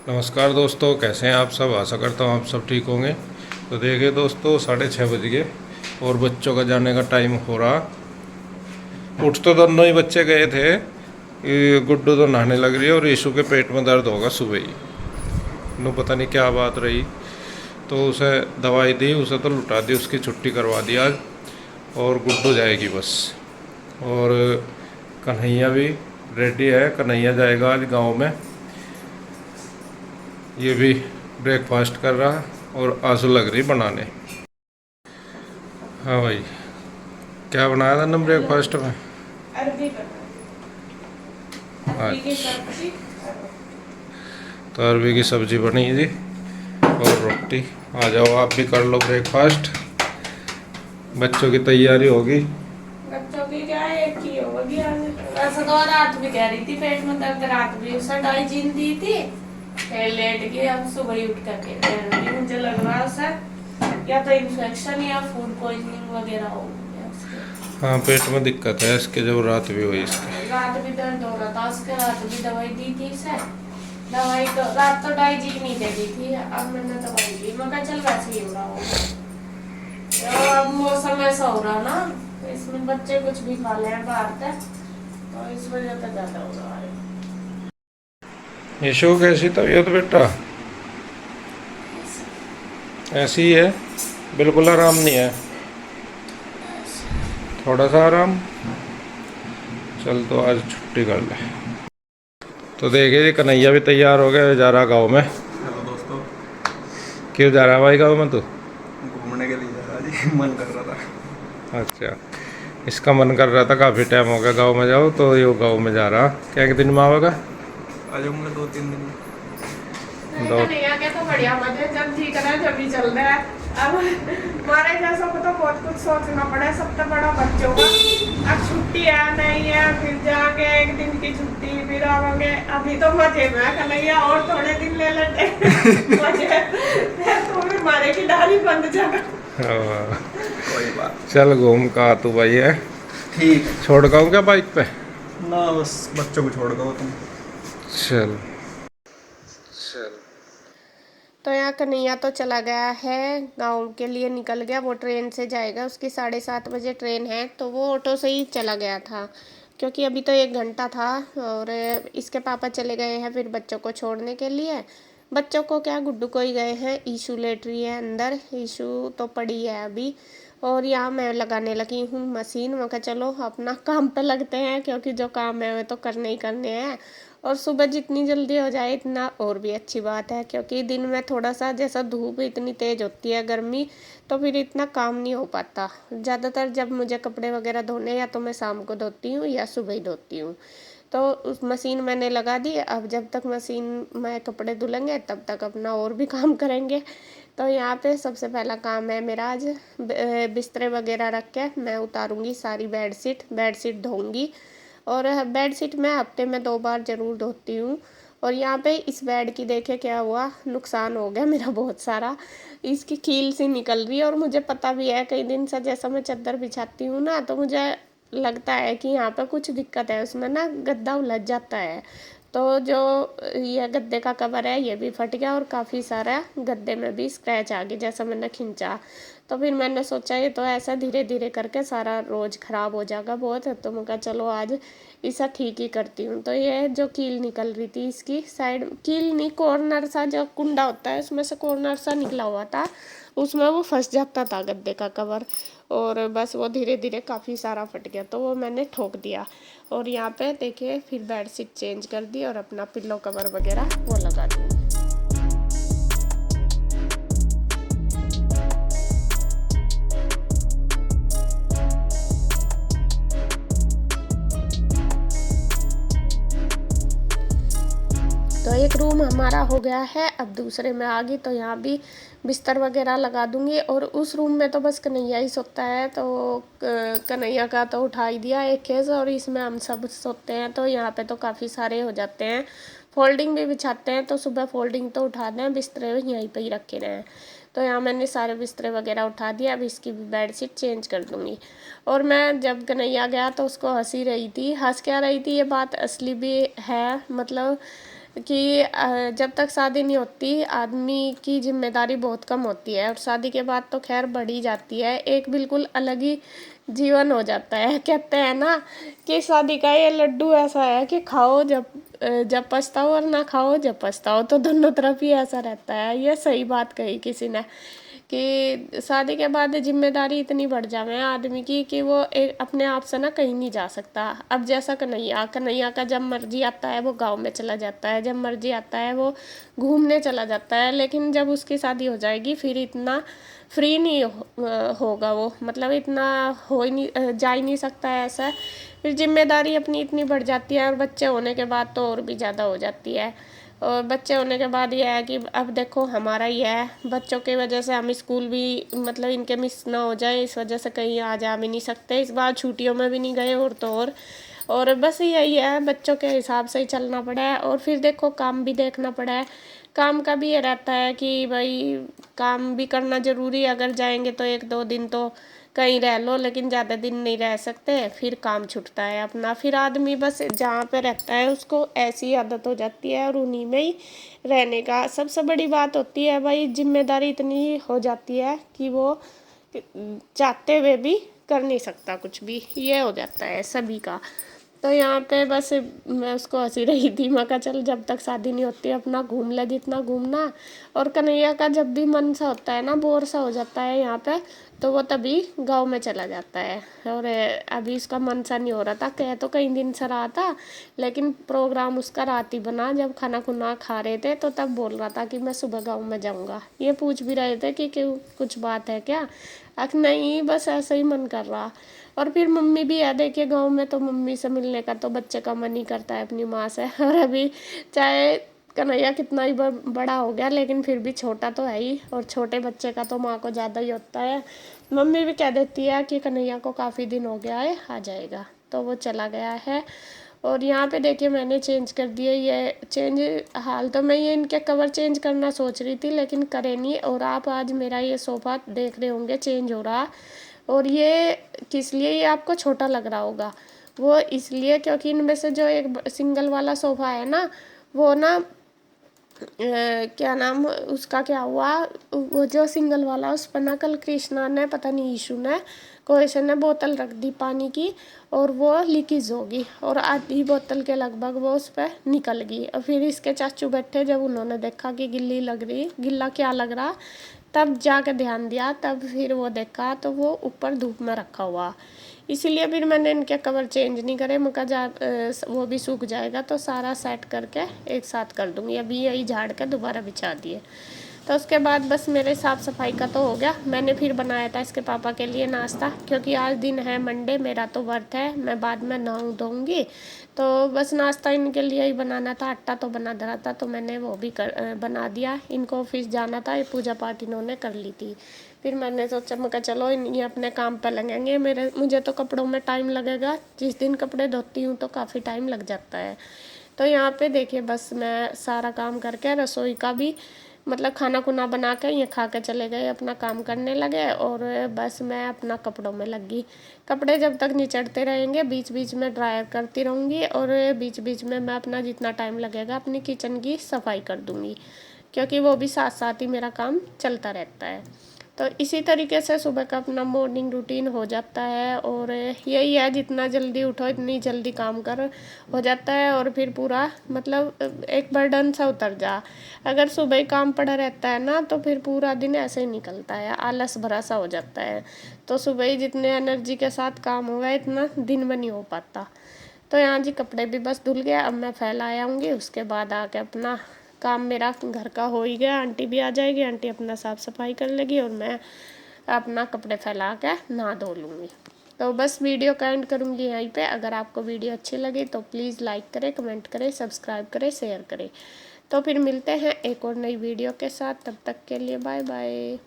नमस्कार दोस्तों, कैसे हैं आप सब। आशा करता हूँ आप सब ठीक होंगे। तो देखिए दोस्तों, 6:30 बज गए और बच्चों का जाने का टाइम हो रहा। उठ तो दोनों ही बच्चे गए थे। ये गुड्डू तो नहाने लग रही है और यीशु के पेट में दर्द होगा सुबह ही। नो पता नहीं क्या बात रही, तो उसे दवाई दी, उसे तो लुटा दी, उसकी छुट्टी करवा दी आज। और गुड्डू जाएगी बस। और कन्हैया भी रेडी है, कन्हैया जाएगा आज गाँव में। ये भी ब्रेकफास्ट कर रहा और आंसू लग रही बनाने। हाँ भाई, क्या बनाया था ना ब्रेकफास्ट में? अरबी अरबी की अच्छा, सब्जी। तो अरबी की सब्जी बनी जी और रोटी। आ जाओ आप भी कर लो ब्रेकफास्ट। बच्चों की तैयारी होगी। बच्चों की क्या एक ही होगी आज। वैसे तो रात भी कह रही थी पेट में दर्द, रात भी उसे डाइजीन दी थी, फिर लेट गई। अब सुबह ही उठ करके कह रही थी, मुझे लग रहा है उसे या तो इन्फेक्शन या फूड पॉइजनिंग वगैरह हो गया उसके। हाँ, पेट में दिक्कत है इसके, जब रात भी हुई इसके। रात भी दर्द हो रहा था उसके, रात भी दवाई दी थी इसे। दवाई तो रात तो डाइजीन नहीं दे दी थी, अब मैंने दवाई दी। मैं कहा चल वैसे ही हो रहा होगा, अब मौसम ऐसा हो रहा ना, तो इसमें बच्चे कुछ भी खा ले बाहर तक, तो इस वजह से ज्यादा हो रहा है। यशो कैसी तबीयत बेटा? ऐसी ही है, बिल्कुल आराम नहीं है। थोड़ा सा आराम। चल तो आज छुट्टी कर ले। तो देखिए जी, कन्हैया भी तैयार हो गया, जा रहा गाँव में। हेलो दोस्तों। क्यों जा रहा है भाई गाँव में तू? घूमने के लिए जा रहा जी, मन कर रहा था। अच्छा, इसका मन कर रहा था, काफ़ी टाइम हो गया गाँव में जाओ, तो ये गाँव में जा रहा। क्या एक दिन में आवेगा? आ जाऊंगा 2-3 दिन में। नहीं दो। कन्हैया के तो बढ़िया मजे, जब जी करे जब भी चल रहा है। अब हमारे जैसों को तो बहुत कुछ सोचना पड़ा, सबसे बड़ा बच्चों का। अब छुट्टी है नहीं है, फिर जाके एक दिन की छुट्टी, फिर आवांगे। अभी तो मजे में है कन्हैया, और थोड़े दिन ले लेते मजे, फिर तो हमारे की डाली बंद जाएगा। हाँ, कोई बात। चल घूम का तू भाई है। ठीक है। छोड़ का हूँ क्या बाइक पे? ना बस बच्चों को छोड़ दो तुम। चल चल। तो यहाँ कन्हैया तो चला गया है, गाँव के लिए निकल गया। वो ट्रेन से जाएगा, उसकी 7:30 बजे ट्रेन है, तो वो ऑटो से ही चला गया था, क्योंकि अभी तो 1 घंटा था। और इसके पापा चले गए हैं फिर बच्चों को छोड़ने के लिए। बच्चों को क्या, गुड्डू को ही गए हैं, ईशू लेट रही है अंदर, ईशू तो पड़ी है अभी। और यहाँ मैं लगाने लगी हूँ मशीन। मैं कहा चलो अपना काम पे लगते हैं, क्योंकि जो काम है वे तो करने ही करने हैं। और सुबह जितनी जल्दी हो जाए इतना और भी अच्छी बात है, क्योंकि दिन में थोड़ा सा जैसा धूप इतनी तेज़ होती है, गर्मी, तो फिर इतना काम नहीं हो पाता। ज़्यादातर जब मुझे कपड़े वगैरह धोने, या तो मैं शाम को धोती हूँ या सुबह ही धोती हूँ। तो उस मशीन मैंने लगा दी। अब जब तक मशीन में कपड़े धुलेंगे तब तक अपना और भी काम करेंगे। तो यहाँ पे सबसे पहला काम है मेरा आज, बिस्तरे वगैरह रख के मैं उतारूँगी सारी बेडशीट धोऊँगी। और बेडशीट मैं हफ्ते में 2 बार ज़रूर धोती हूँ। और यहाँ पे इस बेड की देखे क्या हुआ, नुकसान हो गया मेरा बहुत सारा। इसकी कील सी निकल रही है, और मुझे पता भी है कई दिन से जैसा मैं चादर बिछाती हूँ ना, तो मुझे लगता है कि यहाँ पे कुछ दिक्कत है, उसमें ना गद्दा उलझ जाता है। तो जो ये गद्दे का कवर है ये भी फट गया, और काफ़ी सारा गद्दे में भी स्क्रैच आ गई जैसा मैंने खींचा। तो फिर मैंने सोचा ये तो ऐसा धीरे धीरे करके सारा रोज़ ख़राब हो जाएगा बहुत, तो मैं कहा चलो आज इसे ठीक ही करती हूँ। तो ये जो कील निकल रही थी, इसकी साइड कील नहीं, कॉर्नर सा जो कुंडा होता है उसमें से कॉर्नर सा निकला हुआ था, उसमें वो फंस जाता था गद्दे का कवर। और बस वो धीरे धीरे काफ़ी सारा फट गया, तो वो मैंने ठोक दिया। और यहाँ पे देखिए फिर बेडशीट चेंज कर दी और अपना पिल्लो कवर वगैरह वो लगा दी। तो एक रूम हमारा हो गया है, अब दूसरे में आ गई, तो यहाँ भी बिस्तर वगैरह लगा दूंगी। और उस रूम में तो बस कन्हैया ही सोता है, तो कन्हैया का तो उठा ही दिया एक केस, और इसमें हम सब सोते हैं। तो यहाँ पे तो काफ़ी सारे हो जाते हैं। फोल्डिंग भी बिछाते हैं, तो सुबह फोल्डिंग तो उठा दें, बिस्तरे यहीं पर ही रखे रहें। तो यहाँ मैंने सारे बिस्तरे वगैरह उठा दिया, अब इसकी भी बेडशीट चेंज कर दूँगी। और मैं जब कन्हैया गया तो उसको हंसी रही थी, हंस क्या रही थी, ये बात असली भी है। मतलब कि जब तक शादी नहीं होती आदमी की जिम्मेदारी बहुत कम होती है, और शादी के बाद तो खैर बढ़ ही जाती है, एक बिल्कुल अलग ही जीवन हो जाता है। कहते हैं ना कि शादी का ये लड्डू ऐसा है कि खाओ जब पछताओ और ना खाओ जब पछताओ, तो दोनों तरफ ही ऐसा रहता है। ये सही बात कही किसी ने कि शादी के बाद जिम्मेदारी इतनी बढ़ जावे आदमी की कि वो अपने आप से ना कहीं नहीं जा सकता। अब जैसा कन्हैया का जब मर्जी आता है वो गांव में चला जाता है, जब मर्जी आता है वो घूमने चला जाता है, लेकिन जब उसकी शादी हो जाएगी फिर इतना फ्री नहीं होगा वो, मतलब इतना हो ही नहीं, जा ही नहीं सकता है ऐसा। फिर जिम्मेदारी अपनी इतनी बढ़ जाती है, और बच्चे होने के बाद तो और भी ज़्यादा हो जाती है। और बच्चे होने के बाद ये है कि अब देखो हमारा ही है, बच्चों की वजह से हम स्कूल भी मतलब इनके मिस ना हो जाए, इस वजह से कहीं आ जा भी नहीं सकते, इस बार छुट्टियों में भी नहीं गए, और बस यही है, बच्चों के हिसाब से ही चलना पड़ा है। और फिर देखो काम भी देखना पड़ा है, काम का भी ये रहता है कि भाई काम भी करना ज़रूरी है, अगर जाएंगे तो 1-2 दिन तो कहीं रह लो, लेकिन ज़्यादा दिन नहीं रह सकते, फिर काम छूटता है अपना, फिर आदमी बस जहाँ पे रहता है उसको ऐसी आदत हो जाती है और उन्हीं में ही रहने का। सबसे बड़ी बात होती है भाई जिम्मेदारी इतनी हो जाती है कि वो चाहते हुए भी कर नहीं सकता कुछ भी, ये हो जाता है सभी का। तो यहाँ पे बस मैं उसको हंसी रही थी, मैं कहा चल जब तक शादी नहीं होती अपना घूम ले जितना घूमना। और कन्हैया का जब भी मन सा होता है ना, बोर सा हो जाता है यहाँ पे, तो वो तभी गांव में चला जाता है। और अभी उसका मन सा नहीं हो रहा था, कह तो कई दिन से रहा था, लेकिन प्रोग्राम उसका रात ही बना, जब खाना खुना खा रहे थे तो तब बोल रहा था कि मैं सुबह गाँव में जाऊँगा। ये पूछ भी रहे थे कि क्यों, कुछ बात है क्या? नहीं बस ऐसे ही मन कर रहा। और फिर मम्मी भी है, देखिए गांव में तो मम्मी से मिलने का तो बच्चे का मन ही करता है अपनी माँ से। और अभी चाहे कन्हैया कितना ही बड़ा हो गया लेकिन फिर भी छोटा तो है ही, और छोटे बच्चे का तो माँ को ज़्यादा ही होता है। मम्मी भी कह देती है कि कन्हैया को काफ़ी दिन हो गया है, आ जाएगा, तो वो चला गया है। और यहाँ पे देखिए मैंने चेंज कर दिए, ये चेंज हाल तो मैं ये इनके कवर चेंज करना सोच रही थी लेकिन करे नहीं। और आप आज मेरा ये सोफ़ा देख रहे होंगे चेंज हो रहा, और ये किस लिए ये आपको छोटा लग रहा होगा, वो इसलिए क्योंकि इनमें से जो एक सिंगल वाला सोफ़ा है ना, वो ना क्या नाम उसका क्या हुआ, वो जो सिंगल वाला उस पर ना कल कृष्णा ने पता नहीं ईशू ने कोई से ने बोतल रख दी पानी की, और वो लीकेज होगी, और आधी बोतल के लगभग वो उस पर निकल गई। और फिर इसके चाचू बैठे, जब उन्होंने देखा कि गिल्ला क्या लग रहा, तब जाके ध्यान दिया, तब फिर वो देखा तो वो ऊपर धूप में रखा हुआ। इसीलिए फिर मैंने इनके कवर चेंज नहीं करे, मैं कहा वो भी सूख जाएगा तो सारा सेट करके एक साथ कर दूँगी। अभी यही झाड़ के दोबारा बिछा दिए। तो उसके बाद बस मेरे साफ़ सफाई का तो हो गया। मैंने फिर बनाया था इसके पापा के लिए नाश्ता, क्योंकि आज दिन है मंडे, मेरा तो व्रत है, मैं बाद में नहाऊँ धोऊँगी, तो बस नाश्ता इनके लिए ही बनाना था। आटा तो बना धरा था तो मैंने वो भी बना दिया। इनको ऑफिस जाना था, ये पूजा पाठ इन्होंने कर ली थी। फिर मैंने सोचा, मैं कहा चलो ये अपने काम पर लगेंगे, मुझे तो कपड़ों में टाइम लगेगा, जिस दिन कपड़े धोती हूँ तो काफ़ी टाइम लग जाता है। तो यहाँ पे देखिए बस मैं सारा काम करके रसोई का भी मतलब खाना खुना बना के ये खा के चले गए, अपना काम करने लगे, और बस मैं अपना कपड़ों में लग गई। कपड़े जब तक नहीं चढ़ते रहेंगे बीच बीच में ड्रायर करती रहूँगी, और बीच बीच में मैं अपना जितना टाइम लगेगा अपनी किचन की सफाई कर दूँगी, क्योंकि वो भी साथ साथ ही मेरा काम चलता रहता है। तो इसी तरीके से सुबह का अपना मॉर्निंग रूटीन हो जाता है। और यही है, जितना जल्दी उठो इतनी जल्दी काम कर हो जाता है, और फिर पूरा मतलब एक बर्डन सा उतर जा। अगर सुबह ही काम पड़ा रहता है ना तो फिर पूरा दिन ऐसे ही निकलता है, आलस भरा सा हो जाता है। तो सुबह ही जितने एनर्जी के साथ काम होगा इतना दिन में नहीं हो पाता। तो यहाँ जी कपड़े भी बस धुल गया, अब मैं फैला आऊँगी, उसके बाद आके अपना काम मेरा घर का हो ही गया। आंटी भी आ जाएगी, आंटी अपना साफ़ सफाई कर लेगी, और मैं अपना कपड़े फैला के नहा धो लूँगी। तो बस वीडियो का एंड करूँगी यहीं पे। अगर आपको वीडियो अच्छी लगी तो प्लीज़ लाइक करें, कमेंट करें, सब्सक्राइब करें, शेयर करें। तो फिर मिलते हैं एक और नई वीडियो के साथ, तब तक के लिए बाय बाय।